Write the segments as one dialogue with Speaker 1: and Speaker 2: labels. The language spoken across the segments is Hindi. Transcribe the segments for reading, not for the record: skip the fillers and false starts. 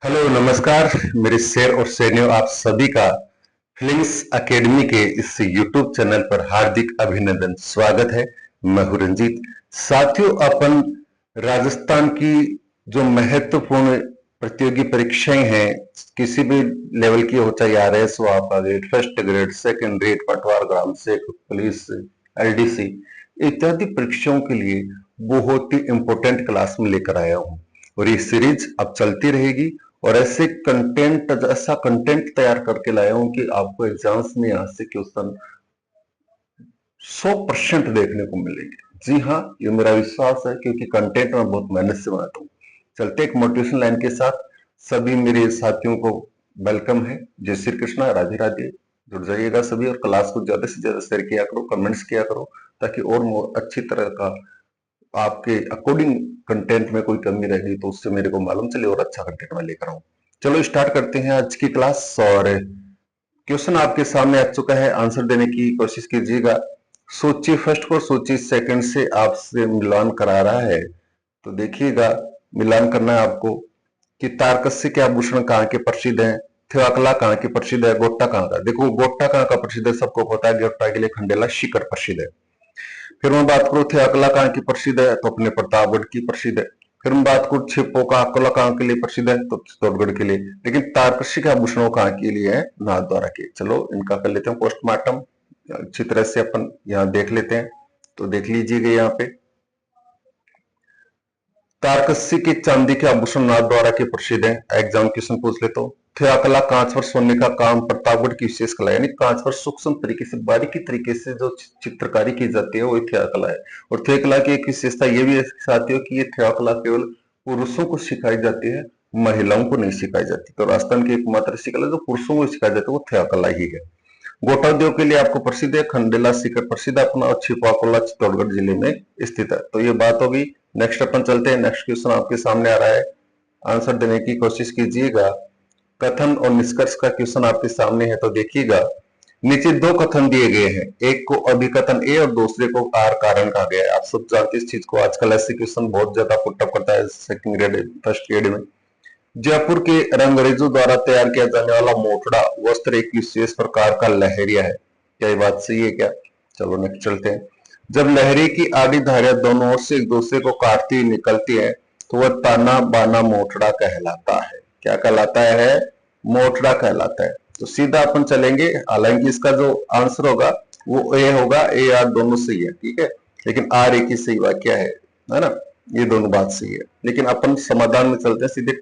Speaker 1: हेलो नमस्कार मेरे शेर और शेरनियों, आप सभी का फिलिंग्स एकेडमी के इस यूट्यूब चैनल पर हार्दिक अभिनंदन स्वागत है। मैं हूं रंजीत। साथियों, अपन राजस्थान की जो महत्वपूर्ण प्रतियोगी परीक्षाएं हैं, किसी भी लेवल की हो, चाहे आरएस हो, आपका grade first, grade second, grade पटवार, ग्राम सेवक, पुलिस, एलडीसी इत्यादि परीक्षाओं के लिए बहुत ही इंपॉर्टेंट क्लास में लेकर आया हूं और ये सीरीज अब चलती रहेगी। और ऐसा कंटेंट तैयार करके लाया हूं कि आपको एग्जाम्स में यहां से क्वेश्चन 100% देखने को मिलेंगे। जी हाँ, ये मेरा विश्वास है क्योंकि कंटेंट मैं बहुत मेहनत से बनाता हूँ। चलते एक मोटिवेशन लाइन के साथ। सभी मेरे साथियों को वेलकम है। जय श्री कृष्णा, राधे राधे। जुड़ जाइएगा सभी और क्लास को ज्यादा से ज्यादा शेयर किया करो, कमेंट्स किया करो, ताकि और अच्छी तरह का आपके अकॉर्डिंग कंटेंट में कोई कमी रहेगी तो उससे मेरे को मालूम चले और अच्छा कंटेंट मैं लेकर आऊं। चलो स्टार्ट करते हैं आज की क्लास। और क्वेश्चन आपके सामने आ चुका है, आंसर देने की कोशिश कीजिएगा। सोचिए फर्स्ट को, सोचिए सेकंड से आपसे मिलान करा रहा है तो देखिएगा। मिलान करना है आपको कि तारकस्य के आभूषण कहाँ के प्रसिद्ध हैं, थेवाकला कहाँ की प्रसिद्ध है, गोट्टा कहाँ का। देखो गोट्टा कहाँ का प्रसिद्ध है, सबको पता है। गोट्टा के लिए खंडेला शिखर प्रसिद्ध है। फिर मैं बात करूं थे अकला कहाँ की प्रसिद्ध है तो अपने प्रतापगढ़ की प्रसिद्ध है। फिर मैं बात करूं छिपो का अकला कहाँ के लिए प्रसिद्ध है तो चित्तौड़गढ़ के लिए। लेकिन तारकशी के आभूषणों कहाँ के लिए है, नाथद्वारा के। चलो इनका कर लेते हैं पोस्टमार्टम, अच्छी तरह से अपन यहाँ देख लेते हैं। तो देख लीजिएगा यहाँ पे तारकसी के चांदी के आभूषण नाथद्वारा के प्रसिद्ध है। एग्जाम क्वेश्चन पूछ लेता हूँ। थेकला कांच पर सोने का काम प्रतापगढ़ की विशेष कला है, यानी कांच पर सूक्ष्म तरीके से, बारीकी तरीके से जो चित्रकारी की जाती है वो थेकला है। और थेकला की एक विशेषता ये भी है साथियों कि ये थेकला केवल पुरुषों को सिखाई जाती है, महिलाओं को नहीं सिखाई जाती। तो राजस्थान की एकमात्र ऐसी कला जो पुरुषों को सिखाई जाती है वो थेकला ही है। गोटा उद्योग के लिए आपको प्रसिद्ध है, खंडेला शिखर प्रसिद्ध है अपना, और छिपाकोला चित्तौड़गढ़ जिले में स्थित है। तो ये बात होगी। नेक्स्ट अपन चलते हैं। नेक्स्ट क्वेश्चन आपके सामने आ रहा है, आंसर देने की कोशिश कीजिएगा। कथन और निष्कर्ष का क्वेश्चन आपके सामने है तो देखिएगा। नीचे दो कथन दिए गए हैं, एक को अभिकथन ए और दूसरे को आर कारण कहा गया है। आप सब जानते हैं इस चीज को, आजकल ऐसे क्वेश्चन बहुत ज्यादा पुटअप करता है सेकंड ग्रेड, फर्स्ट ग्रेड में। जयपुर के रंगरेजों द्वारा तैयार किया जाने वाला मोटड़ा वस्त्र एक विशेष प्रकार का लहरिया है। क्या ये बात सही है क्या? चलो नेक्स्ट चलते हैं। जब लहरी की आड़ी धारियां दोनों ओर से एक दूसरे को काटती हुई निकलती है तो वह ताना बाना मोटड़ा कहलाता है। क्या कहलाता है? मोटड़ा कहलाता है। तो सीधा अपन चलेंगे, हालांकि इसका जो आंसर होगा वो ए होगा। ए आर दोनों सही है, ठीक है, लेकिन आर एक ही सही वाक्य है ना। ये दोनों बात सही है, लेकिन अपन समाधान में चलते हैं सीधे।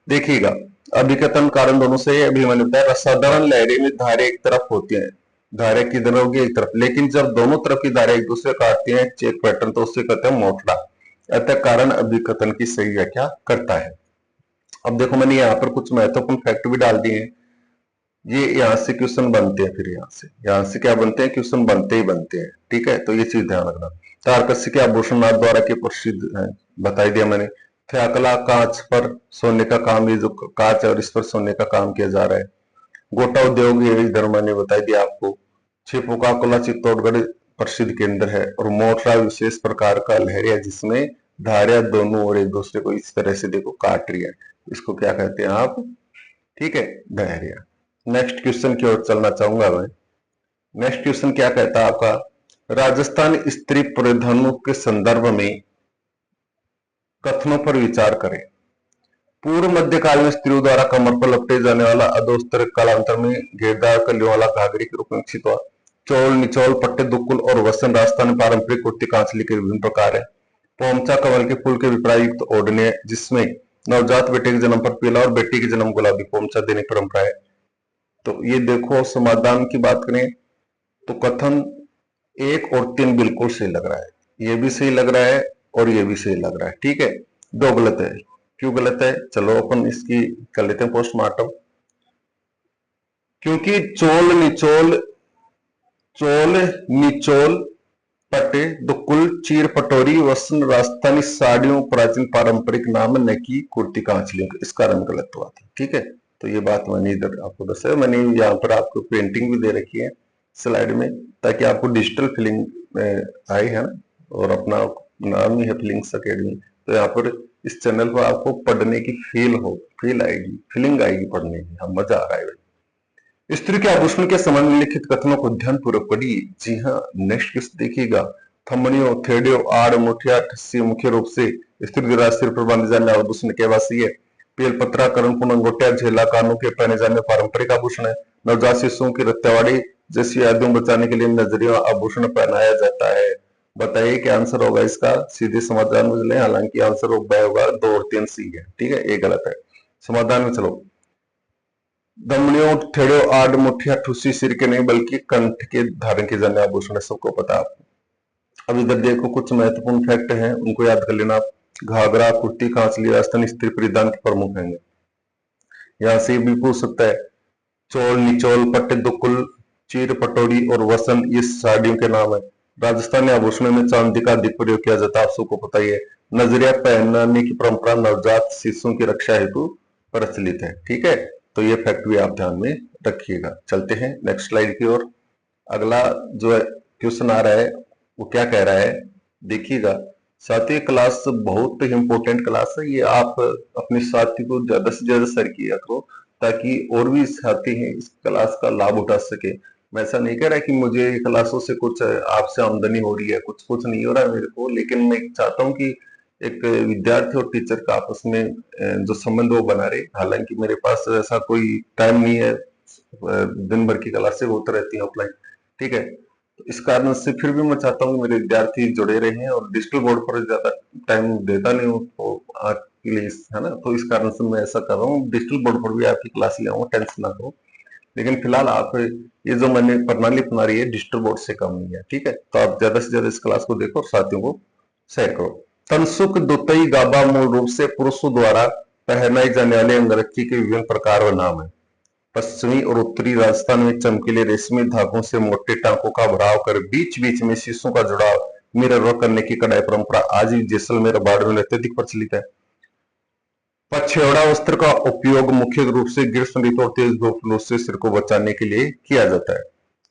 Speaker 1: देखिएगा, अभिकथन कारण दोनों से अभिमन्यु होता है। साधारण लहरें में धारे एक तरफ होती हैं, धारे किधर होगी? एक तरफ। लेकिन जब दोनों तरफ की धारे एक दूसरे काटती हैं चेक पैटर्न तो उससे कहते हैं मोटड़ा। अतः कारण अभिकथन की सही व्याख्या करता है। अब देखो मैंने यहाँ पर कुछ महत्वपूर्ण फैक्ट भी डाल दिए हैं। ये यहाँ से क्वेश्चन बनते हैं, फिर यहाँ से क्या बनते हैं? क्वेश्चन बनते ही बनते हैं, ठीक है। तो ये चीज ध्यान रखना। तारकस्य के आभूषण नाथ द्वारा के प्रसिद्ध है, बता दिया मैंने। थ्याकला कांच पर सोने का काम, ये जो कांच है और इस पर सोने का काम किया जा रहा है। गोटा उद्योग ये इधर मैंने बता दिया आपको। छिपोका कोला चित्तौड़गढ़ प्रसिद्ध केंद्र है। और मोटरा विशेष प्रकार का लहरिया जिसमें धारियां दोनों ओर एक दूसरे को इस तरह से देखो काट रही है, इसको क्या कहते हैं आप? ठीक है, लहरिया। नेक्स्ट क्वेश्चन की ओर चलना चाहूंगा मैं। नेक्स्ट क्वेश्चन क्या कहता है आपका? राजस्थान स्त्री परिधानों के संदर्भ में कथनों पर विचार करें। पूर्व मध्यकाल में स्त्रियों द्वारा कमर पर लपटे जाने वाला अधोस्तर कालांतर में घेरदार कलियों वाला घाघरी के रूप में विकसित हुआ। चौल, निचौल, पट्टे, दुक्कुल और वसन राजस्थान में पारंपरिक कुर्ती कांचली के विभिन्न प्रकार है। पोमचा कमल के फूल के विपरीत ओढ़ने है, जिसमें नवजात बेटे के जन्म पर पीला और बेटी के जन्म गुलाबी पोमचा देने की परंपरा है। तो ये देखो, समाधान की बात करें तो कथन एक और तीन बिल्कुल सही लग रहा है, ये भी सही लग रहा है और ये भी सही लग रहा है, ठीक है। दो गलत है। क्यों गलत है? चलो अपन इसकी कर लेते हैं पोस्टमार्टम। क्योंकि चोल निचोल, चोल निचोल, पटे, दुकुल, चीर पटोरी, वसन राजस्थानी साड़ियों प्राचीन पारंपरिक नाम न कि कुर्ती कांचलियों, इसका रंग गलत हुआ था, ठीक है। तो ये बात मैंने इधर आपको दसा, मैंने यहाँ पर आपको पेंटिंग भी दे रखी है स्लाइड में, ताकि आपको डिजिटल फीलिंग आए है ना। और अपना नाम ही है फिलिंग्स अकेडमी, तो यहाँ पर इस चैनल पर आपको पढ़ने की फील आएगी, फीलिंग आएगी पढ़ने की। हाँ, मजा आ रहा है भाई। स्त्री के आभूषण के संबंध में लिखित कथनों को ध्यानपूर्वक पढ़िए। जी हाँ, नेक्स्ट क्वेश्चन देखिएगा। थमनियों, थेड़ियों, आड़, मुठिया, ठस्सी मुख्य रूप से स्त्री द्वारा सिर पर बांधे जाने वाला आभूषण के वासी है। बेलपत्रा, करणकुंड, अंगोटिया, झेला, कानों के पहने जाने पारंपरिक आभूषण है। नवजात शिशुओं की रत्यावाड़ी जैसी यादों बचाने के लिए नजरिया आभूषण पहनाया जाता है। बताइए क्या आंसर होगा इसका। सीधे समाधान में चले, हालांकि आंसर होगा 2 और 3 सी है, ठीक है, ये गलत है। समाधान में चलो। दमड़ियों, थेड़ियों, आड़, मुठिया, ठुस्सी सिर के नहीं बल्कि कंठ के धारण के जाने आभूषण है, सबको पता है आपको। अब इधर देखो कुछ महत्वपूर्ण फैक्ट हैं, उनको याद कर लेना आप। घाघरा, कुर्ती, कांचली राजस्थानी स्त्री परिधान के प्रमुख हैं। यहाँ से भी पूछ सकता है। चोल, निचोल, पट्टे, दुकुल, चीर, पटोरी और वसन ये साड़ियों के नाम है। राजस्थानी आभूषणों में चांदी का अधिक प्रयोग किया जाता है, आप सबको पता ही है। नजरिया पहनाने की परंपरा नवजात शिशुओं की रक्षा हेतु प्रचलित है, ठीक है। तो ये फैक्ट भी आप ध्यान में रखिएगा। चलते हैं नेक्स्ट स्लाइड की ओर। अगला जो क्वेश्चन आ रहा है वो क्या कह रहा है, देखिएगा। साथी क्लास बहुत इंपॉर्टेंट क्लास है, ये आप अपने साथी को ज्यादा से ज्यादा शेयर किया करो ताकि और भी साथी हैं इस क्लास का लाभ उठा सके। मैं ऐसा नहीं कह रहा कि मुझे क्लासों से कुछ आपसे आमदनी हो रही है, कुछ कुछ नहीं हो रहा है मेरे को, लेकिन मैं चाहता हूँ कि एक विद्यार्थी और टीचर का आपस में जो संबंध वो बना रहे। हालांकि मेरे पास ऐसा कोई टाइम नहीं है, दिन भर की क्लासें होती रहती है ऑफलाइन, ठीक है। तो इस कारण से फिर भी मैं चाहता हूँ मेरे विद्यार्थी जुड़े रहे हैं, और डिजिटल बोर्ड पर ज्यादा टाइम देता नहीं हूँ तो आपके लिए, है ना। तो इस कारण से मैं ऐसा कर रहा हूँ, डिजिटल बोर्ड पर भी आपकी क्लास ले आऊंगा, टेंशन ना करो। लेकिन फिलहाल आप ये जो मैंने प्रणाली अपना रही है डिजिटल बोर्ड से कम नहीं है, ठीक है। तो आप ज्यादा से ज्यादा इस क्लास को देखो और साथियों को शेयर करो। तनसुक, दुतई, गाबा मूल रूप से पुरुषों द्वारा पहनाई जाने वाले अंगरक्षी के विभिन्न प्रकार व नाम है। पश्चिमी और उत्तरी राजस्थान में चमकीले रेशमी धागों से मोटे टांकों का भराव कर बीच बीच में शीशों का जुड़ाव मिरर वर्क करने की कढ़ाई परंपरा आज भी जैसलमेर, बाड़मेर में अत्यधिक प्रचलित है। पछेड़ा वस्त्र का उपयोग मुख्य रूप से ग्रीष्म ऋतु और तेज धूप से सिर को बचाने के लिए किया जाता है।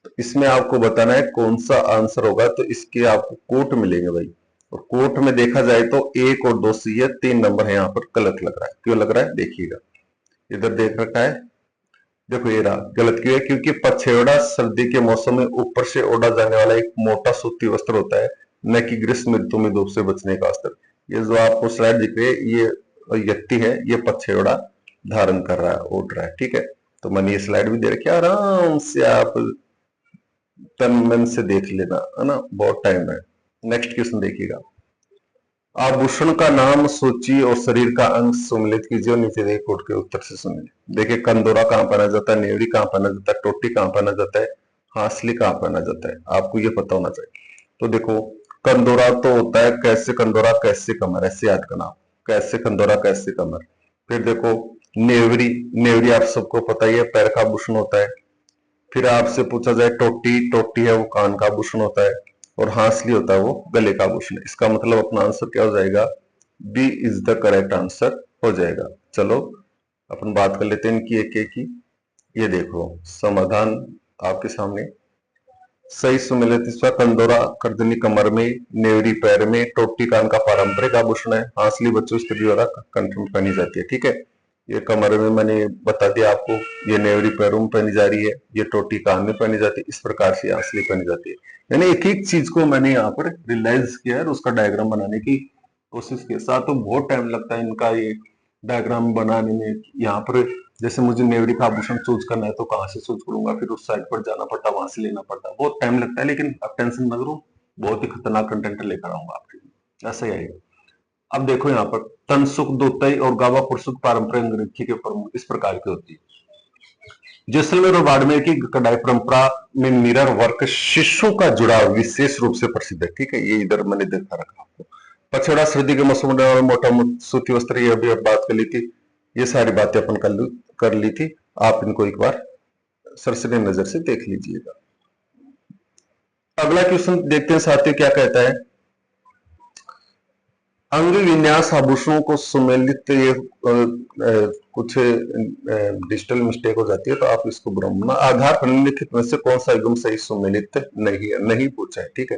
Speaker 1: तो इसमें आपको बताना है कौन सा आंसर होगा। तो इसके आपको कोट मिलेंगे भाई, और कोट में देखा जाए तो 1 और 2 सी है, 3 नंबर है यहाँ पर गलत लग रहा है। क्यों लग रहा है देखिएगा, इधर देख रखा है, देखो ये रहा। गलत क्यों है, क्योंकि पछेड़ा सर्दी के मौसम में ऊपर से ओढ़ा जाने वाला एक मोटा सूती वस्त्र होता है, न कि ग्रीष्म ऋतु में धूप से बचने का वस्त्र। ये जो आपको स्लाइड दिख रही है, ये व्यक्ति है, ये पछेड़ा धारण कर रहा है, ओढ़ रहा है, ठीक है। तो मैंने ये स्लाइड भी दे रखी है, आराम से आप तन मन से देख लेना, है ना, बहुत टाइम है। नेक्स्ट क्वेश्चन देखिएगा। आभूषण का नाम सूची और शरीर का अंग सम्मिलित कीजिए और नीचे दिए कोट के उत्तर से सुनिए। देखिए, कंदोरा कहाँ पहना जाता है, नेवरी कहाँ पहना जाता है, टोटी कहाँ पहना जाता है, हासली कहाँ पहना जाता है, आपको ये पता होना चाहिए। तो देखो, कंदोरा तो होता है कैसे कंदोरा कैसे कमर, ऐसे याद करना, कैसे कंदोरा कैसे कमर। फिर देखो नेवरी, नेवरी आप सबको पता ही है, पैर का आभूषण होता है। फिर आपसे पूछा जाए टोटी, टोटी है वो कान का आभूषण होता है, और हांसली होता है वो गले का आभूषण। इसका मतलब अपना आंसर क्या हो जाएगा, B is the correct answer हो जाएगा। चलो अपन बात कर लेते हैं इनकी एक एक की। ये देखो समाधान आपके सामने। सही सुमेलित इसका कंदोरा गर्दनी कमर में, नेवरी पैर में, टोटी कान का पारंपरिक आभूषण है, हांसली बच्चों स्त्री द्वारा कंठ में पहनी जाती है, ठीक है। ये कमर में मैंने बता दिया आपको, ये नेवरी पैरों में पहनी जा रही है, ये टोटी कान में पहनी जाती है, इस प्रकार से हांसली पहनी जाती है। यानी एक एक चीज को मैंने यहाँ पर रियलाइज किया और उसका डायग्राम बनाने की कोशिश की। साथ तो बहुत टाइम लगता है इनका ये डायग्राम बनाने में। यहाँ पर जैसे मुझे नेवरी का आभूषण चूज करना है तो कहाँ से चूज करूंगा, फिर उस साइट पर जाना पड़ता, वहां से लेना पड़ता, बहुत टाइम लगता है। लेकिन अब टेंशन न करो, बहुत ही खतरनाक कंटेंट लेकर आऊंगा आपके लिए, ऐसा ही आएगा। अब देखो यहाँ पर तनसुक, दोतई और गावा पुरसुक पारंपरिक अंगरक्षी के प्रमुख इस प्रकार की होती है। जैसलमेर और बाड़मेर की कढ़ाई परंपरा में मिरर वर्क शिशु का जुड़ाव विशेष रूप से प्रसिद्ध है, ठीक है। ये इधर मैंने देखा रखा आपको। पछड़ा सर्दी के मौसम में मोटा सूती वस्त्र, ये अभी बात कर ली थी, ये सारी बातें अपन कर ली थी। आप इनको एक बार सरसरी नजर से देख लीजिएगा। अगला क्वेश्चन देखते हैं साथियों क्या कहता है। अंग विन्यास आभूषणों को सुमेलित, ये कुछ डिजिटल मिस्टेक हो जाती है तो आप इसको ब्रह्मणा आधार पर निम्नलिखित में से कौन सा एकदम सही सुमेलित नहीं है, नहीं पूछा है, ठीक है,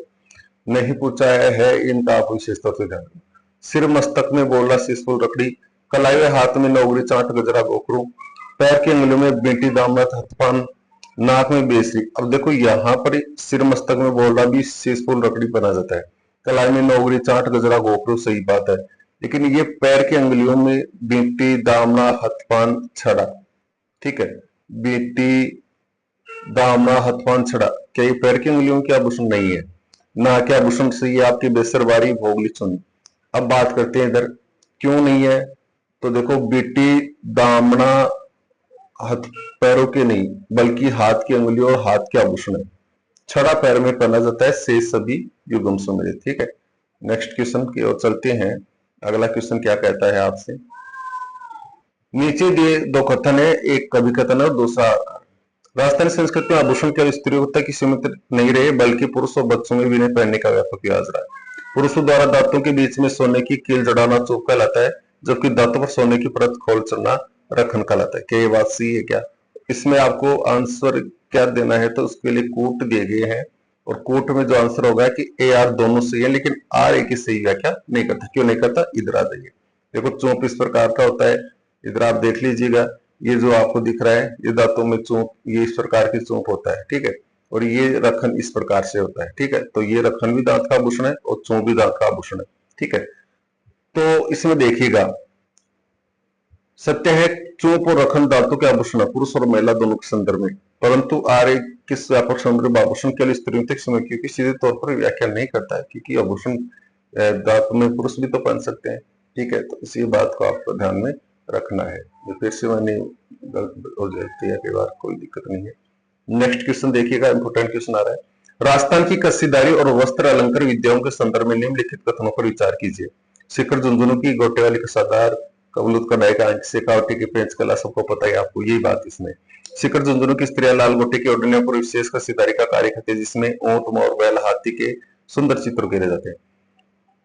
Speaker 1: नहीं पूछा है इनका आप विशेषता से ध्यान। सिर मस्तक में बोला शीशफुल रखड़ी, कलाई हुए हाथ में नौगरी चाट गजरा गोखरू, पैर की अंगुलियों में बेटी दामना हथपान, नाक में बेसरी। अब देखो यहाँ पर सिर मस्तक में बोला भी शीशफुल रखड़ी बना जाता है, कलाई में नौगरी चाट गजरा गोखरू, सही बात है, लेकिन ये पैर की अंगुलियों में बेटी दामना हथपान छड़ा, ठीक है, बेटी दामना हथपान छड़ा, क्या ये पैर की अंगुलियों की आभूषण नहीं है? ना क्या आभूषण से ये आपकी बेसरबारी भोगली चुन। अब बात करते हैं इधर क्यों नहीं है, तो देखो बेटी दामना हाथ पैरों के नहीं बल्कि हाथ की अंगुलियों और हाथ के आभूषण है, छड़ा पैर में पहना जाता है, से सभी युगम सुमिरित। ठीक है, नेक्स्ट क्वेश्चन की ओर चलते हैं। अगला क्वेश्चन क्या कहता है आपसे, नीचे दिए दो कथन है, एक कवि कथन है और दूसरा। राजस्थानी संस्कृति में आभूषण केवल स्त्रियों तक ही सीमित नहीं रहे बल्कि पुरुष और बच्चों में भी इन्हें पहनने का व्यापक रिवाज रहा है। पुरुषों द्वारा दांतों के बीच में सोने की कील जड़ाना चूक कहलाता है, जबकि दांतों पर सोने की परत खोल चढ़ना रखन कहलाता है। क्या ये बात सही है क्या? इसमें आपको आंसर क्या देना है, तो उसके लिए कूट दिए गए हैं और कूट में जो आंसर होगा कि ए आर दोनों सही है, लेकिन आर ए की सही व्याख्या नहीं करता। क्यों नहीं करता, इधर आ जाइए। देखो चौंप इस प्रकार का होता है, इधर आप देख लीजिएगा, ये जो आपको दिख रहा है ये दांतों में चौंप, ये इस प्रकार की चौंप होता है, ठीक है, और ये रखन इस प्रकार से होता है, ठीक है, तो ये रखन भी दांत का आभूषण है और चौंप भी दांत का आभूषण है, ठीक है। तो इसमें देखिएगा, सत्य है चौंप और रखन दांतों के आभूषण है पुरुष और महिला दोनों के संदर्भ में, परंतु आर्य किस व्यापक संदर्भ आभूषण के लिए स्त्रियों तक समय क्योंकि सीधे तौर पर व्याख्या नहीं करता है, क्योंकि आभूषण दांत में पुरुष भी तो पहन सकते हैं, ठीक है, तो इसी बात को आपको ध्यान में रखना है। फिर से मैंने हो जाती है कई बार, कोई दिक्कत नहीं है। नेक्स्ट क्वेश्चन देखिएगा, इंपोर्टेंट क्वेश्चन आ रहा है, राजस्थान की कस्सीदारी और वस्त्र अलंकार विद्याओं के संदर्भ में निम्नलिखित कथनों पर विचार कीजिए। शिखर झुंझुनू की गोटे वाली कसादार, कबूलत कढ़ाई का अंक से कावटी की पेंच कला, सबको पता है आपको, यही बात इसमें। शिखर झुंझुनू की स्त्रियां लाल गोटे की ओढ़नियों पर विशेष कस्सीदारी का कार्य करती है, जिसमें ऊंट मोर बैल हाथी के सुंदर चित्र उकेरे जाते हैं।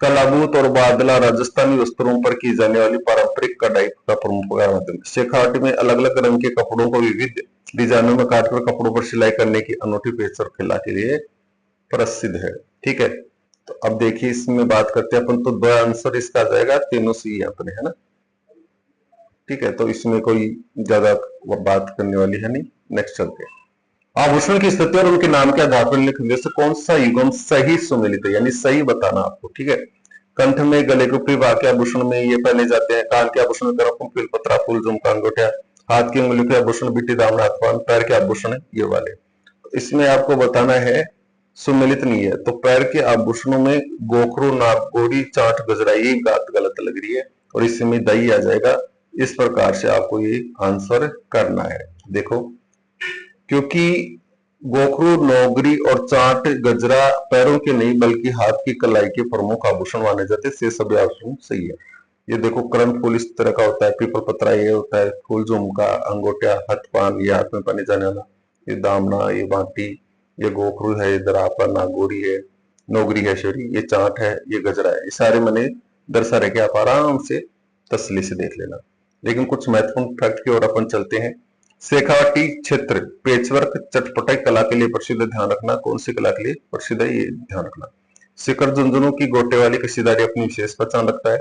Speaker 1: कलाबूत और बादला राजस्थानी वस्त्रों पर की जाने वाली पारंपरिक कढ़ाई का प्रमुख माध्यम। शेखावटी में अलग अलग रंग के कपड़ों को विविध डिजाइनों में काटकर कपड़ों पर सिलाई करने की अनूठी पेश और कला के लिए प्रसिद्ध है, ठीक है। तो अब देखिए इसमें बात करते हैं अपन, तो दो आंसर इसका आ जाएगा, तीनों सी अपने, है ना, ठीक है, तो इसमें कोई ज्यादा बात करने वाली है नहीं। नेक्स्ट चलते हैं, आभूषण की स्थिति और उनके नाम के आधार पर लिखने से कौन सा युगम सही सुमेलित है, यानी सही बताना आपको, ठीक है। कंठ में गले के ऊपरी भाग के आभूषण में ये पहने जाते हैं, कान के आभूषण में तिल पत्रा फूल झुमका अंगूठा, हाथ की उंगली के आभूषण बिट्टी दामन हाथपान, पैर के आभूषण ये वाले। तो इसमें आपको बताना है सुमेलित नहीं है, तो पैर के आभूषणों में गोखरू नागोरी चाट गजरा, ये बात गलत लग रही है और इसमें दही आ जाएगा। इस प्रकार से आपको ये आंसर करना है। देखो, क्योंकि गोखरू नौगरी और चाट गजरा पैरों के नहीं बल्कि हाथ की कलाई के प्रमुख आभूषण माने जाते हैं, सभी आभूषण सही है। ये देखो करण फूल इस तरह का होता है, पीपल पत्रा ये होता है, फूल झुमका अंगूठा हथपान ये हाथ में पहने जाने वाला, ये दामना ये बाटी, ये गोखरू है, इधर आपका नागोरी है, नौगरी है, शरी ये चाट है, ये गजरा है, ये सारे मैंने दर्शा रखे, आप आराम से तसल्ली से देख लेना। लेकिन कुछ महत्वपूर्ण फैक्ट की ओर अपन चलते हैं। शेखावटी क्षेत्र पेचवर्क चटपटाई कला के लिए प्रसिद्ध, ध्यान रखना कौन सी कला के लिए प्रसिद्ध है, ये ध्यान रखना। शिखर झुंझुनू की गोटे वाली कसीदारी अपनी विशेष पहचान रखता है।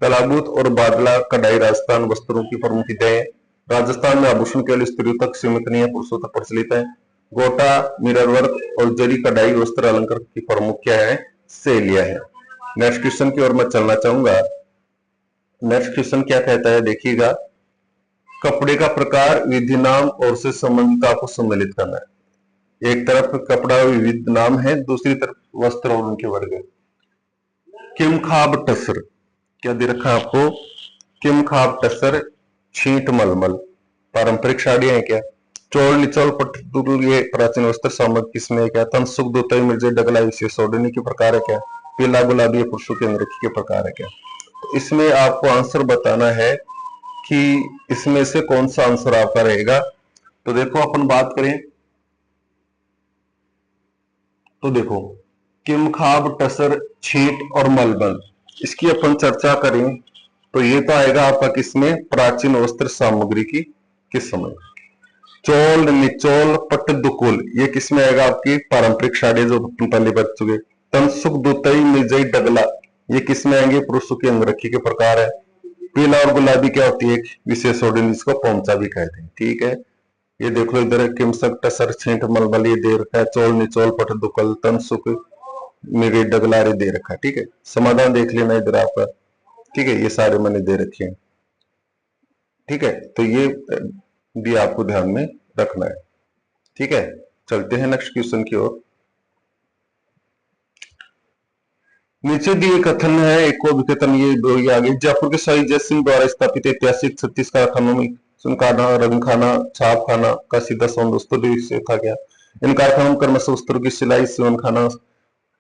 Speaker 1: कलाबूत और बादला कढ़ाई राजस्थान वस्त्रों की प्रमुख विधाएं। राजस्थान में आभूषण केवल स्त्रियों तक सीमित नहीं है, पुरुषों तक प्रचलित है। गोटा मिरर वर्क और जरी कढ़ाई वस्त्र अलंकार की प्रमुख क्या है, शैलियां है। नेक्स्ट क्वेश्चन की ओर मैं चलना चाहूंगा। नेक्स्ट क्वेश्चन क्या कहता है, देखिएगा, कपड़े का प्रकार विधि नाम और से संबंधित आपको सम्मिलित करना है। एक तरफ कपड़ा विविध नाम है, दूसरी तरफ वस्त्र और उनके वर्ग। किम खाब टसर क्या दे रखा है आपको, किम खाब टसर छींट मलमल पारंपरिक साड़ियां है क्या। चोल निचोल पटदुल ये प्राचीन वस्त्र सामग्री किसमें क्या। तन सुख दोतई मिर्जे डगला विशेष ओढ़नी के प्रकार है क्या। पीला गुलाबी पुरुषों के अंगरखी के प्रकार है क्या। तो इसमें आपको आंसर बताना है कि इसमें से कौन सा आंसर आपका रहेगा। तो देखो अपन बात करें तो देखो किम खाब टसर छींट और मलमल, इसकी अपन चर्चा करें तो ये तो आएगा आपका किसमें, प्राचीन वस्त्र सामग्री की किस समय। चोल निचोल पट दुकुल ये किसमें आएगा, आपकी पारंपरिक साड़ी जो पहले बच चुके। तनसुख दुतई मिर्जई डगला ये किस में आएंगे? पुरुषों की अंगरखी के प्रकार है। पीला और गुलाबी क्या होती है? एक विशेष ओढ़नी जिसको पोंचा भी कहते हैं। ठीक है, ये देख लो इधर किमसक टसर छींट मलमल ये दे रखा है, चोल निचोल पट दुकल तन सुख मेरे डगलारे दे रखा है। ठीक है, समाधान देख लेना इधर आपका। ठीक है, ये सारे मैंने दे रखे हैं। ठीक है, तो ये भी आपको ध्यान में रखना है। ठीक है, चलते हैं नेक्स्ट क्वेश्चन की ओर। नीचे दिए कथन है, एक को विकथन ये दो ही आगे। जयपुर के शाही जय सिंह द्वारा स्थापित ऐतिहासिक 36 कारखानों में सुनखाना, रंगखाना, छाप खाना का सीधा संबंध वस्त्र से था क्या? इन कारखानों में क्रमशः वस्त्रों की सिलाई, सिवन खाना,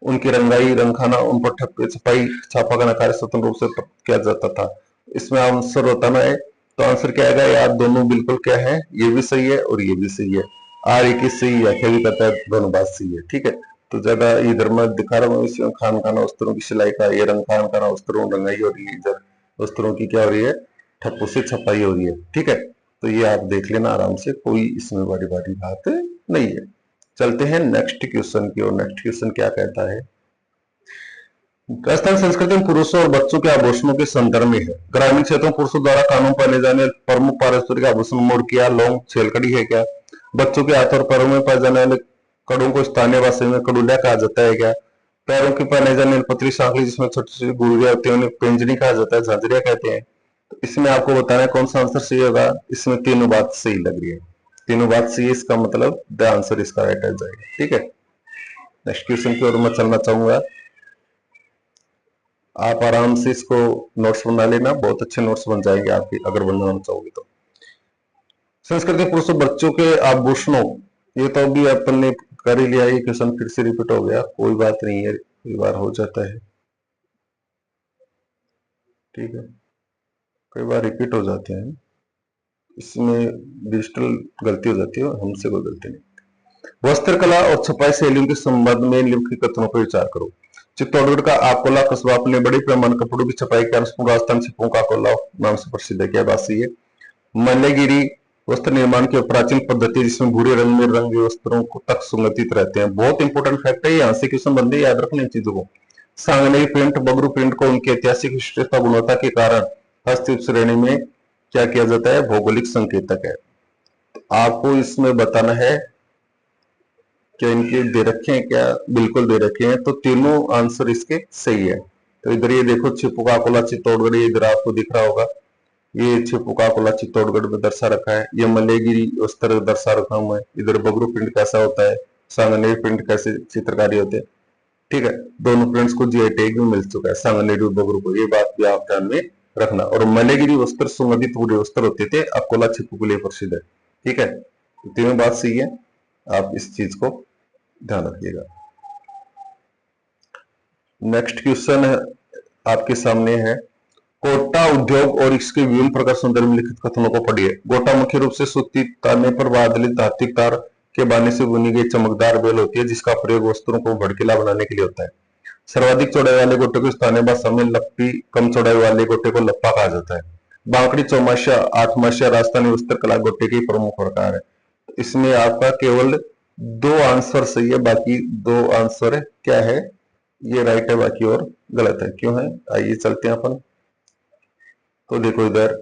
Speaker 1: उनकी रंगाई, रंगखाना, उन पर छपाई, छापाखाना कार्य स्वतंत्र रूप से किया जाता था। इसमें आंसर बताना है, तो आंसर क्या आएगा यार? दोनों बिल्कुल क्या है, ये भी सही है और ये भी सही है। आर एक ही सही व्याख्या भी करता है, दोनों बात सही है। ठीक है, तो ज्यादा इधर मैं दिखा रहा हूँ इसमें खान खाना वस्त्रों की सिलाई का, ये रंग खान खाना वस्त्रों रंगाई हो रही है, इधर वस्त्रों की क्या हो रही है? ठप्पू से छपाई हो रही है। ठीक है, तो ये आप देख लेना आराम से, कोई इसमें बड़ी बड़ी बात नहीं है। चलते हैं नेक्स्ट क्वेश्चन की ओर। नेक्स्ट क्वेश्चन क्या कहता है? राजस्थान संस्कृति में पुरुषों और बच्चों के आभूषणों के संदर्भ में है। ग्रामीण क्षेत्रों में पुरुषों द्वारा कानों पर पहने जाने प्रमुख पारंपरिक आभूषण मुड़किया, लौंग, छेलकड़ी है क्या? बच्चों के हाथ और पैरों में पाए जाने वाले कड़ों को स्थानीय भाषा में कड़ुलिया कहा जाता है क्या? पैरों की पहने जाने वाली पतली सांकली जिसमें छोटी छोटी गुड़िया होती है उन्हें पेंजनी कहा जाता है, झांझरिया कहते हैं। तो इसमें आपको बताना है कौन सा आंसर सही होगा। इसमें तीनों बात सही लग रही है, तीनों बात सही है, इसका मतलब द आंसर इसका राइट आ जाएगा। ठीक है, नेक्स्ट क्वेश्चन की ओर मैं चलना चाहूंगा। आप आराम से इसको नोट्स बना लेना, बहुत अच्छे नोट्स बन जाएंगे आपके अगर बनवाना चाहोगे तो। संस्कृत में पुरुषों बच्चों के आभूषणों, ये तो अभी अपन ने कर ही लिया, ये क्वेश्चन फिर से रिपीट हो गया, कोई बात नहीं है, कई बार हो जाता है। ठीक है, कई बार रिपीट हो जाते हैं, इसमें डिजिटल गलती हो जाती है, हमसे कोई गलती नहीं। वस्त्रकला और छपाई शैलियों के संबंध में निम्नलिखित कथनों पर विचार करो। चित्तौड़गढ़ का आकोला कस्बा अपने बड़े पैमाने कपड़ों की छपाई के कारण राजस्थान से पोंका कोला नाम से प्रसिद्ध है। क्या बात सही है? मल्लेगिरी वस्त्र निर्माण की प्राचीन पद्धति जिसमें भूरे रंग में रंगे वस्त्रों को तक सुगंधित रहते हैं। बहुत इंपॉर्टेंट फैक्ट है, यहाँ से क्वेश्चन बनते, याद रखना इन चीजों को। सांगनेरी प्रिंट, बगरू प्रिंट को उनकी ऐतिहासिक विशिष्टता गुणवत्ता के कारण हस्तशिल्प श्रेणी में क्या किया जाता है? भौगोलिक संकेतक है। तो आपको इसमें बताना है क्या इनके दे रखे हैं क्या? बिल्कुल दे रखे हैं, तो तीनों आंसर इसके सही है। तो इधर ये देखो छिपुका कोला चित्तौड़गढ़, इधर आपको दिख रहा होगा, ये छिपुका कोला चित्तौड़गढ़ में दर्शा रखा है। ये मल्लेगिरी वस्त्र दर्शा रखा हुआ है। इधर बगरू प्रिंट कैसा होता है, सांगनेरी प्रिंट कैसे चित्रकारी होते हैं। ठीक है, दोनों प्रिंट्स को जीआई टैग भी मिल चुका है, सांगनेरी और बगरू को, ये बात भी आप ध्यान में रखना। और मल्लेगिरी वस्त्र सुगंधित पूरे वस्त्र होते थे, अकोला छिपू के लिए प्रसिद्ध है। ठीक है, तो तीनों बात सही है, आप इस चीज को ध्यान रखिएगा। नेक्स्ट क्वेश्चन है आपके सामने है, गोटा उद्योग और इसके विभिन्न प्रकार संदर्भ में लिखित कथनों को पढ़िए। गोटा मुख्य रूप से सूती ताने पर बादली धात्विक तार के बाने से बुनी गई चमकदार बेल होती है जिसका प्रयोग वस्त्रों को भड़कीला बनाने के लिए होता है। सर्वाधिक चौड़ाई वाले गोटे को स्थानीय भाषा में लप्पी, कम चौड़ाई वाले गोटे को लप्पा कहा जाता है। बांकड़ी, चौमासिया, आठमासिया राजस्थानी वस्त्र कला गोटे के प्रमुख प्रकार है। इसमें आपका केवल दो आंसर सही है, बाकी दो आंसर क्या है? ये राइट है, बाकी और गलत है। क्यों है? आइए चलते हैं अपन। तो देखो इधर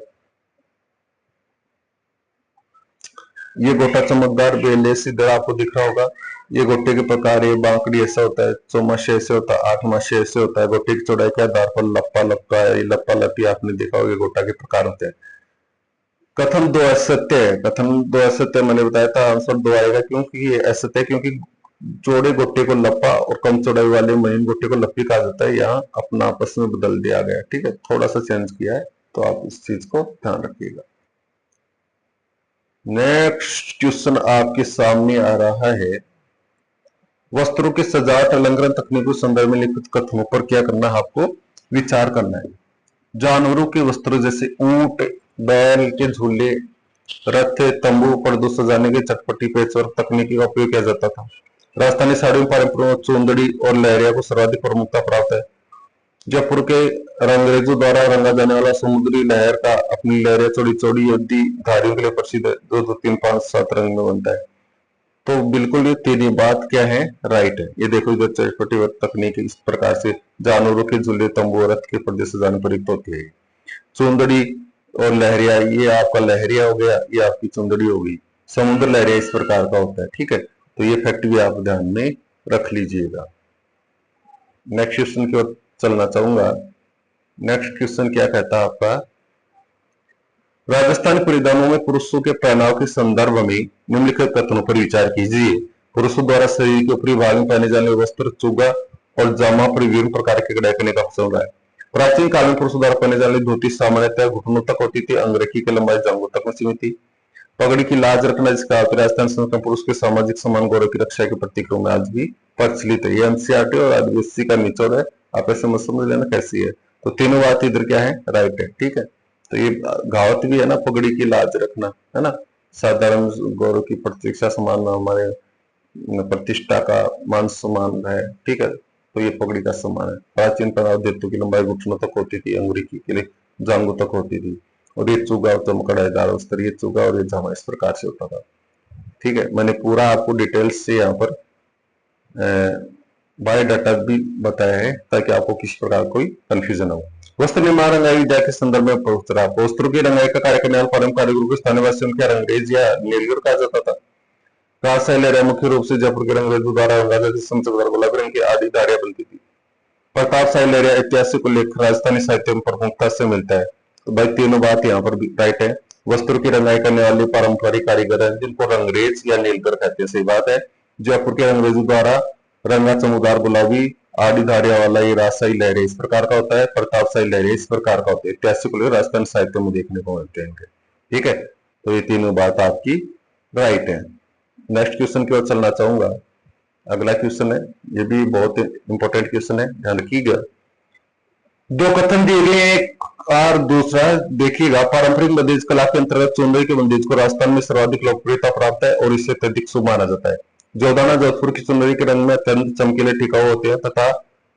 Speaker 1: ये गोटा चमकदार बेलेस इधर आपको दिख रहा होगा, ये गोटे के प्रकार है। बांकड़ी ऐसा होता है, चौमासे ऐसे होता है, आठमासे ऐसे होता है। गोटे की चौड़ाई के आधार पर लप्पा लप्पा है, लप्पा लप्पी आपने देखा होगा, गोटा के प्रकार होते हैं। कथन दो असत्य है, कथन दो असत्य मैंने बताया था, आंसर दो आएगा क्योंकि ये असत्य है, क्योंकि चौड़े गोटे को लप्पा और कम चौड़ाई वाले महीन गोटे को लप्पी कहा जाता है। यहाँ अपना आपस में बदल दिया गया। ठीक है, थोड़ा सा चेंज किया है, तो आप इस चीज को ध्यान रखिएगा। नेक्स्ट क्वेश्चन आपके सामने आ रहा है, वस्त्रों के सजावट अलंकरण तकनीकों संदर्भ में लिखित कथनों पर क्या करना है? आपको विचार करना है। जानवरों के वस्त्र जैसे ऊंट, बैल के झूले, रथ, तंबू, पर्दों सजाने के चटपटी पेचवर्क तकनीकी का उपयोग किया जाता था। राजस्थानी साड़ियों में पारंपरिक चुंदड़ी और लहरिया को सर्वाधिक प्रमुखता प्राप्त है। जयपुर के अंग्रेजों द्वारा रंगा जाने वाला समुद्री लहर का अपनी लहरिया चौड़ी चौड़ी योद्धी धारियों के लिए प्रसिद्ध है, 2 2 3 5 7 रंग में बनता है। तो बिल्कुल ये तीनों बात क्या है, राइट है। ये देखो इधर चटपटी तकनीक इस प्रकार से जानवरों के झूले, तंबू और रथ के पर्दे सजाने पर युक्त होती है। चुंदड़ी और लहरिया, ये आपका लहरिया हो गया, ये आपकी चुंदड़ी हो गई। समुद्र लहरिया इस प्रकार का होता है, ठीक है। तो ये फैक्ट भी आप ध्यान में रख लीजिएगा। नेक्स्ट क्वेश्चन की ओर चलना चाहूंगा। नेक्स्ट क्वेश्चन क्या कहता है आपका, राजस्थानी परिधानों में पुरुषों के पहनाव के संदर्भ में निम्नलिखित कथनों पर विचार कीजिए। पुरुषों द्वारा शरीर के ऊपरी भाग में पहने जाने वाले वस्त्र चुगा और जामा पर विभिन्न प्रकार के कढ़ाई करने का फैशन रहा है। प्राचीन काल में पुरुषों द्वारा पहने जाने वाली धोती सामान्यतः घुटनों तक होती थी, अंगरखी की लंबाई जांघों तक में सीमित थी। पगड़ी की लाज रखना, जिसका अर्थ राजस्थान संस्कृति में पुरुष के सामाजिक सम्मान गौरव की रक्षा के प्रतीक रूप में आज भी प्रचलित है। ये एनसीईआरटी और आदिवासी का निचोड़ है, आप ऐसे मत समझ लेना कैसी है। तो तीनों बात इधर क्या है, राइट है, ठीक है। तो ये कहावत भी है ना, पगड़ी की लाज रखना, है ना, साधारण गौरव की प्रतीक्षा समान हमारे प्रतिष्ठा का मान सम्मान है, ठीक है। तो ये पगड़ी का सम्मान है। प्राचीन पहनाव देतों की लंबाई घुटनों तक होती थी, अंगुरी के लिए जांघों तक होती थी। और ये चुगा और चमकड़ाईदार वस्त्र, ये चुगा और ये जामा इस प्रकार से होता था, ठीक है। मैंने पूरा आपको डिटेल्स से यहाँ पर बायोडाटा भी बताया है, ताकि आपको किसी प्रकार कोई कंफ्यूजन हो। वस्त्र निर्माण रंगाई विद्या के संदर्भ में पहुंच रहा, वस्त्रों की रंगाई का कार्य करने वाले पारंपरिक रूप से स्थानीय वासियों के रंगरेज या नीलगिर कहा जाता था। कहा शैलेरिया मुख्य रूप से जयपुर के रंगरेजों द्वारा रंगा जाती चमकदार गुलाबी रंग की आदि धारियां बनती थी। प्रताप शैलेरिया ऐतिहासिक उल्लेख राजस्थानी साहित्य में प्रमुखता से मिलता है। तो भाई तीनों बात यहाँ पर भी राइट है। वस्त्रों की रंगाई करने वाले पारंपरिक कारीगर हैं, जिनको रंगरेज या नीलकर कहते हैं, सही बात है। जयपुर के रंगरेजों द्वारा रंगा चमकदार गुलाबी आदि धारियां वाला ये राजशाही लहरे इस प्रकार का होता है, प्रतापशाही लहरे इस प्रकार का होता है। ऐतिहासिक उल्लेख राजस्थान साहित्य में देखने को मिलते हैं इनके, ठीक है। तो ये तीनों बात आपकी राइट है। नेक्स्ट क्वेश्चन की ओर चलना चाहूंगा। अगला क्वेश्चन है, ये भी बहुत इंपॉर्टेंट क्वेश्चन है, ध्यान रखिएगा। दो कथन दिए गए हैं, एक और दूसरा देखिएगा। पारंपरिक बंदेज कला के अंतर्गत चुनरी के बंदेज को राजस्थान में सर्वाधिक लोकप्रियता प्राप्त है और इससे अत्यधिक शुभ माना जाता है। जोधाना जोधपुर की चुनरी के रंग में अत्यंत चमकीले टिकाऊ होते हैं तथा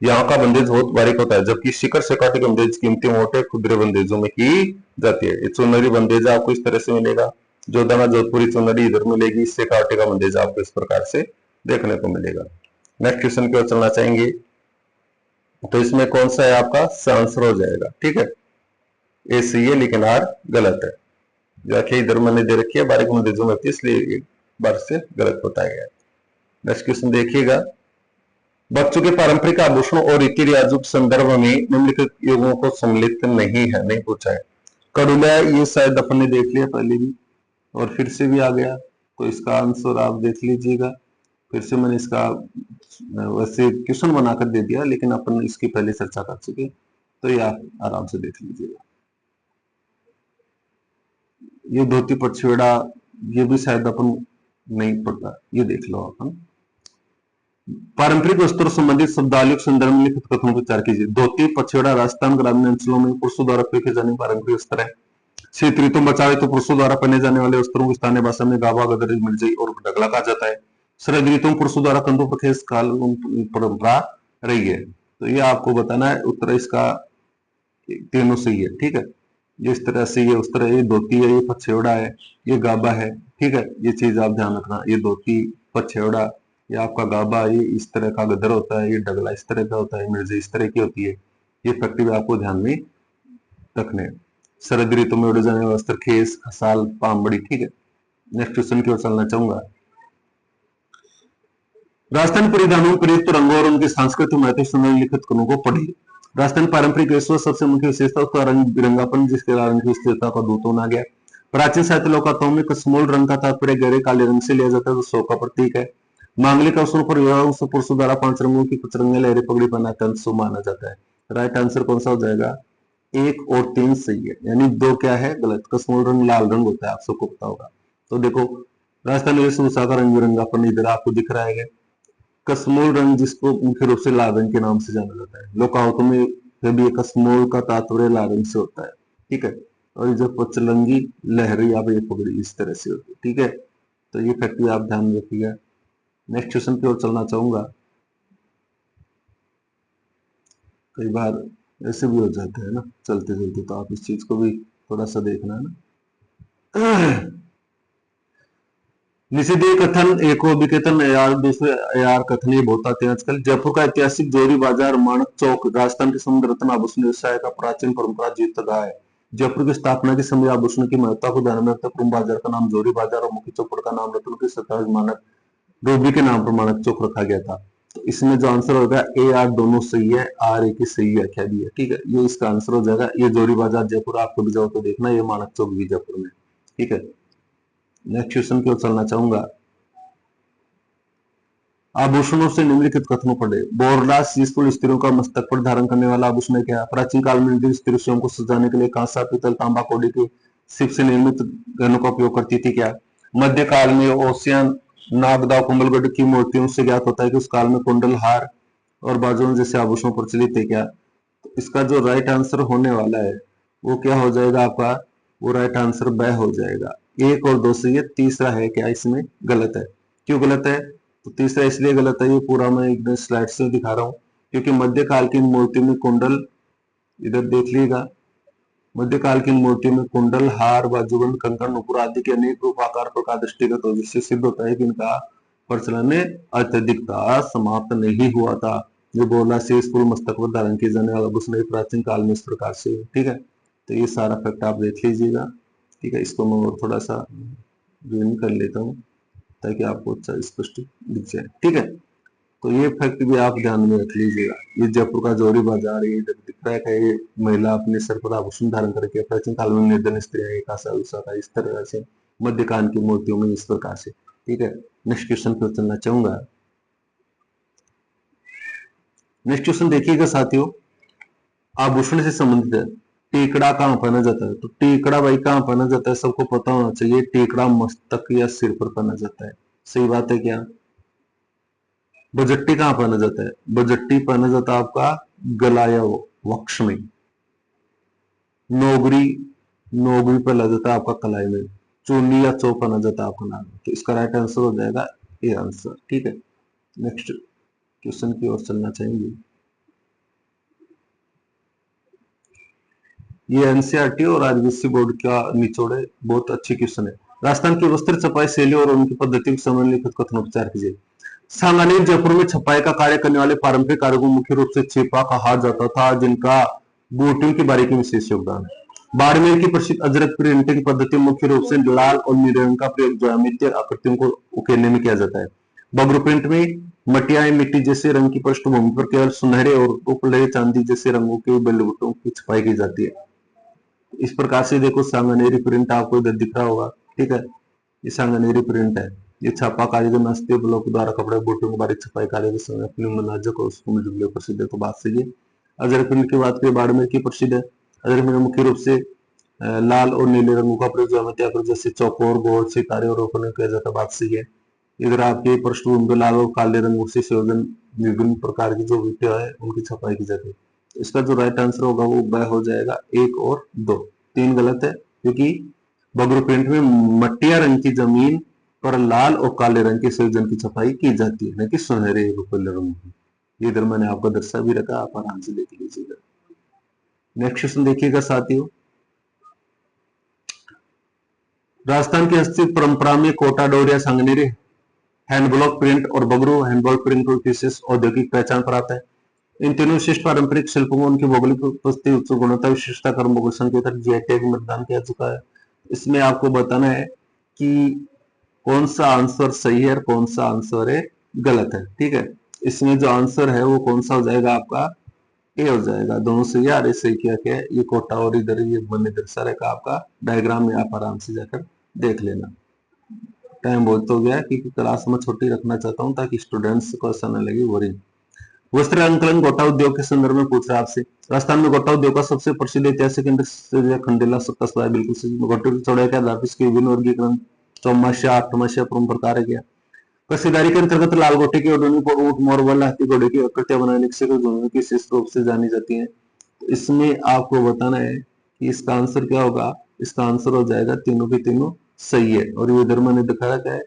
Speaker 1: यहाँ का बंदेज बहुत बारीक होता है, जबकि शिखर शेखाटी के बंदेज कीमती मोटे खुदरे बंदेजों में की जाती है। ये चुनरी बंदेज आपको इस तरह से मिलेगा, जोधाना जोधपुरी चुनरी इधर मिलेगी, शेखाटी का बंदेज आपको इस प्रकार से देखने को मिलेगा। नेक्स्ट क्वेश्चन की ओर चलना चाहेंगे। तो इसमें कौन सा है आपका आंसर हो जाएगा, ठीक है। ए सही है लेकिन आर गलत है। जो इधर मैंने दे रखी है बारीक बंदेजों में, इसलिए एक बार से गलत बताया गया। नेक्स्ट क्वेश्चन देखिएगा। बच्चों के पारंपरिक आभूषणों और रीति रिवाजों के संदर्भ में निम्नलिखित युगों को सम्मिलित नहीं है, नहीं पूछा है। कड़ुला, ये शायद अपन ने देख लिया पहले भी और फिर से भी आ गया, तो इसका आंसर आप देख लीजिएगा। फिर से मैंने इसका वैसे क्वेश्चन बनाकर दे दिया, लेकिन अपन इसकी पहले चर्चा कर चुके, तो ये आप आराम से देख लीजिएगा। ये धोती पछेड़ा, ये भी शायद अपन नहीं पढ़ता, ये देख लो अपन। पारंपरिक वस्त्रों संबंधित शब्दावली के संदर्भ में लिखित कथनों पर विचार कीजिए। धोती पछेड़ा राजस्थान ग्रामीण अंचलों में पुरुषों द्वारा पहने जाने पारंपरिक वस्त्र है। शीत ऋतु बचावे तो पुरुषों द्वारा पहने जाने वाले वस्त्रों को स्थानीय भाषा में गाबा, गदरी, मिर्जई और डगला कहा जाता है। शरद ऋतु में पुरुषों द्वारा कंधों पर खेस काल परंपरा रही है। तो ये आपको बताना है, उत्तर इसका तीनों सही है, ठीक है। जिस तरह से ये उस तरह ये धोती है, ये पछेड़ा है, ये गाबा है, ठीक है। ये चीज आप ध्यान रखना, ये धोती पछेड़ा, ये आपका गाबा, ये इस तरह का गदर होता है, ये डगला इस तरह का होता है, मिर्जी इस तरह की होती है। ये फैक्ट भी आपको ध्यान में रखने। शरद ऋतु में उड़े जाने वस्त्र खेस, खसाल, पामबड़ी, ठीक है। नेक्स्ट क्वेश्चन की ओर चलना चाहूंगा। राजस्थानी परिधानों में प्रयुक्त रंगों और उनके सांस्कृतिक महत्व से निम्नलिखित गुणों को पढ़िए। राजस्थानी पारंपरिक वेशभूषा सबसे मुख्य विशेषता उसका रंग बिरंगापन, जिसके रंग की स्थिरता का दूत होना गया। प्राचीन साहित्य लोकगाथाओं में कसमोल रंग का तात्पर्य गहरे काले रंग से लिया जाता है, जो शोक का प्रतीक है। मांगलिक अवसरों पर विवाह पुरुषों द्वारा 5 रंगों की पचरंगी लहरी पगड़ी पहना अत्यंत शुभ माना जाता है। राइट आंसर कौन सा हो जाएगा? 1 और 3 सही है, यानी 2 क्या है गलत। कसमोल रंग लाल रंग होता है, आप सबको पता होगा। तो देखो राजस्थानी वेशभूषा का रंग बिरंगापन इधर आपको दिख रहा है। कसमोल रंग, जिसको मुख्य रूप से लाल रंग के नाम से जाना जाता है, लोक कहावतों में जब ये कसमोल का तात्पर्य लाल रंग से होता है, ठीक है। और जब पचरंगी लहरी या ये पगड़ी इस तरह से होती है, ठीक है। तो ये फैक्ट भी आप ध्यान में रखिएगा। नेक्स्ट क्वेश्चन की ओर चलना चाहूंगा। कई बार ऐसे भी हो जाते हैं ना चलते चलते, तो आप इस चीज को भी थोड़ा सा देखना है ना।
Speaker 2: निषेधीय कथन, एक और विकेतन यार, दूसरे यार कथन, ये बहुत आते हैं आजकल। जयपुर का ऐतिहासिक जोरी बाजार, माणक चौक, राजस्थान के समुद्र रत्न आभूषण व्यवसाय का प्राचीन परंपरा जीवित रहा है। जयपुर की स्थापना के समय आभूषण की महत्ता को ध्यान में रखते प्रमुख बाजार का नाम जोरी बाजार और मुख्य चौपड़ का नाम रत्न के 27 मानक डोबरी के नाम पर मानक चौक रखा गया था। तो इसमें जो आंसर होगा ए आर दोनों सही है, आर ए की सही व्याख्या दी है। ठीक है, ये इसका आंसर हो जाएगा। ये जोरी बाजार जयपुर, आपको भी जाओ तो देखना, ये मानक चौक भी जयपुर में। ठीक है, नेक्स्ट क्वेश्चन की ओर चलना चाहूंगा। आभूषणों से निम्नलिखित कथनों पढ़े। बोरला शीशफुल स्त्रियों का मस्तक पर धारण करने वाला आभूषण है क्या? प्राचीन काल में इंद्र स्त्री स्वयं को सजाने के लिए कांसा, पीतल, तांबा, कौड़ी के सिप से निर्मित गहनों का उपयोग करती थी क्या? मध्यकाल में ओसियन, नागदा, कुंभलगढ़ की मूर्तियों से ज्ञात होता है कि उस काल में कुंडल, हार और बाजुओं जैसे आभूषण प्रचलित थे क्या? तो इसका जो राइट आंसर होने वाला है वो क्या हो जाएगा आपका? वो राइट आंसर ब हो जाएगा। एक और दो सही है, तीसरा है क्या इसमें गलत है। क्यों गलत है? तो तीसरा इसलिए गलत है, ये पूरा मैं एक स्लाइड से दिखा रहा हूँ, क्योंकि मध्यकाल की मूर्ति में कुंडल, इधर देख लीजिएगा, मध्यकाल की मूर्ति में कुंडल, हार, बाजूबंद, कंकण, नुपुर आदि के अनेक रूप आकार प्रकार दृष्टिगत हो, जिससे सिद्ध होता है कि इनका प्रचलन अत्यधिक था, समाप्त नहीं हुआ था। जो बोला शेष फूल मस्तक पर धारण किए जाने वाला आभूषण प्राचीन काल में इस प्रकार से। ठीक है, तो ये सारा फैक्ट आप देख लीजिएगा। ठीक है, इसको मैं और थोड़ा सा जूम कर लेता हूँ ताकि आपको अच्छा स्पष्ट दिख जाए। ठीक है, तो ये फैक्ट भी आप ध्यान में रख लीजिएगा। ये जयपुर का जोरी बाजार, ये दिख रहा है कि ये महिला अपने सर पर आभूषण धारण करके प्राचीन काल में निर्धन स्त्रियां एक आशा उषा का इस तरह से मध्यकाल की मूर्तियों में इस प्रकार से। ठीक है, नेक्स्ट क्वेश्चन पर चलना चाहूंगा। नेक्स्ट क्वेश्चन देखिएगा साथियों, आभूषण से संबंधित है। टेकड़ा कहाँ पहना जाता है? तो टेकड़ा भाई कहाँ पहना जाता है सबको पता होना चाहिए। टेकड़ा मस्तक या सिर पर पहना जाता है। सही बात है क्या? बजट्टी कहाँ पहना जाता है? बजट्टी पहना जाता है आपका गला या वक्ष में। नौगरी, नौगरी पहना जाता है आपका कलाई में। चोली या चो पहना जाता है आपका नाक में। तो इसका राइट आंसर हो जाएगा ए आंसर। ठीक है, नेक्स्ट क्वेश्चन की ओर चलना चाहेंगे। ये एनसीईआरटी और आरबीसी बोर्ड का निचोड़ है, बहुत अच्छी क्वेश्चन है। राजस्थान की वस्त्र छपाई शैली और उनकी पद्धति के संबंध लिखित कथनोपचार कीजिए। सांगानेर जयपुर में छपाई का कार्य करने वाले पारंपरिक कार्यों को मुख्य रूप से छिपा कहा जाता था, जिनका बूटियों की बारीकी में विशेष योगदान है। बाड़मेर की प्रसिद्ध अजरक प्रिंटिंग पद्धति मुख्य रूप से लाल और नीले रंग का प्रयोग ज्यामितीय आकृतियों को उकेरने में किया जाता है। बगरू प्रिंट में मटिया मिट्टी जैसे रंग की पृष्ठभूमि पर केवल सुनहरे और उपलय चांदी जैसे रंगों के बेलबूटों की छपाई की जाती है। इस प्रकार से देखो सांगानेरी प्रिंट आपको इधर दिख रहा होगा। ठीक है, ये सांगानेरी प्रिंट है। ये छापा कारीगर नाश्ते ब्लॉक द्वारा कपड़े बूटों की बारीक छपाई कार्य के समय फिल्म मनाजक और उसको मुझे प्रसिद्ध है। तो बात सही है। अजरक प्रिंट की बात करें, बाड़मेर की प्रसिद्ध है। अजरक प्रिंट मुख्य रूप से लाल और नीले रंगों का प्रयोग ज्यामितीय आकृति जैसे चौकोर, गोल से कार्य और रोपण में किया जाता। बात सही है। इधर आपके पृष्ठभूमि पे लाल और काले रंगों से संयोजन विभिन्न प्रकार की जो विटिया है उनकी छपाई की जाती है। इसका जो राइट आंसर होगा वो ब हो जाएगा। एक और दो, तीन गलत है, क्योंकि बगरू प्रिंट में मटिया रंग की जमीन पर लाल और काले रंग के संयोजन की छपाई की जाती है, न कि सुनहरे रुपये रंग की। ये इधर मैंने आपको दर्शा भी रखा, आप आराम से देख लीजिएगा। नेक्स्ट क्वेश्चन देखिएगा साथियों, राजस्थान की हस्तशिल्प परंपरा में कोटा, डोरिया, सांगनेरी हैंडब्लॉक प्रिंट और बगरू हैंडब्लॉक प्रिंट को विशेष औद्योगिक पहचान प्राप्त है। इन तीनों विशिष्ट पारंपरिक शिल्पों में उनकी भौगोलिक उपस्थिति, उच्च गुणवत्ता, विशिष्टता, कर्म भूषण के तहत जीआई टैग मतदान किया चुका है। इसमें आपको बताना है कि कौन सा आंसर सही है और कौन सा आंसर है गलत है। ठीक है, इसमें जो आंसर है वो कौन सा हो जाएगा आपका? ए हो जाएगा। दोनों सही है। अरे सही क्या क्या है, ये कोटा और इधर ये मैंने दर्शा रखा आपका डायग्राम में, आप आराम से जाकर देख लेना। टाइम बहुत हो गया क्योंकि क्लास में छोटी रखना चाहता हूँ ताकि स्टूडेंट्स को ऐसा न लगे बोरिंग। वस्त्र अंकलन गोटा उद्योग के संदर्भ में पूछ रहा है आपसे। राजस्थान में गोटा उद्योग का सबसे प्रसिद्ध ऐतिहासिक केंद्र खंडेला सत्ता, बिल्कुल सही। गोटे की चौड़ाई के आधार पर इसके विभिन्न वर्गीकरण चौमासिया, आठमासिया प्रकार है क्या? कसीदारी के अंतर्गत लाल गोटे की ओढ़नी पर ऊंट, मोर, बल, हाथी, घोड़े की आकृतियां बनाने से की विशेष रूप से जानी जाती है। तो इसमें आपको बताना है कि इसका आंसर क्या होगा। इसका आंसर हो जाएगा तीनों के तीनों सही है। और ये इधर मैंने दिखाया क्या है,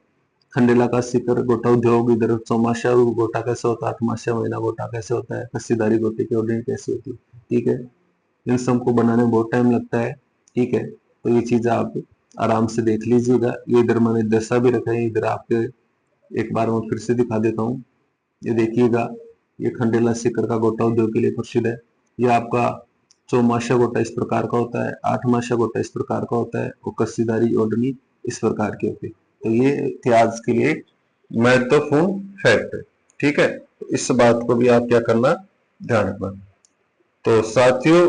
Speaker 2: खंडेला का शिखर गोटा उद्योग, इधर चौमासिया गोटा कैसे होता है, आठमासिया महीना गोटा कैसे होता है, कसीदारी गोटे की ओढ़नी कैसे होती है। ठीक है, इन सबको बनाने में बहुत टाइम लगता है। ठीक है, तो ये चीज आप आराम से देख लीजिएगा। ये इधर मैंने दशा भी रखा है, इधर आपके एक बार मैं फिर से दिखा देता हूँ। ये देखिएगा, ये खंडेला सीकर का गोटा उद्योग के लिए प्रसिद्ध है। ये आपका चौमासा गोटा इस प्रकार का होता है, 8 मासा गोटा इस प्रकार का होता है और कस्सीदारी ओढ़नी इस प्रकार की होती है। तो ये थे आज के लिए
Speaker 1: महत्वपूर्ण फैक्ट। ठीक है, तो इस बात को भी आप क्या करना, ध्यान रखना। तो साथियों,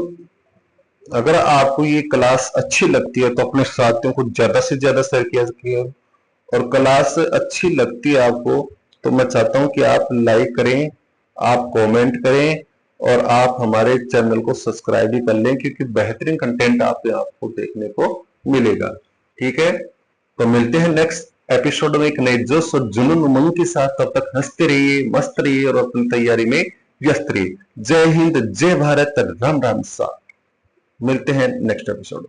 Speaker 1: अगर आपको ये क्लास अच्छी लगती है तो अपने साथियों को ज्यादा से ज्यादा शेयर किया कीजिए, और क्लास अच्छी लगती है आपको तो मैं चाहता हूं कि आप लाइक करें, आप कमेंट करें और आप हमारे चैनल को सब्सक्राइब भी कर लें, क्योंकि बेहतरीन कंटेंट आपको देखने को मिलेगा। ठीक है, तो मिलते हैं नेक्स्ट एपिसोड में एक नए जोश और जुनून उमंग के साथ। तब तक हंसते रहिए, मस्त रहिए और अपनी तैयारी में व्यस्त रहिए। जय हिंद, जय भारत, राम राम सा। मिलते हैं नेक्स्ट एपिसोड।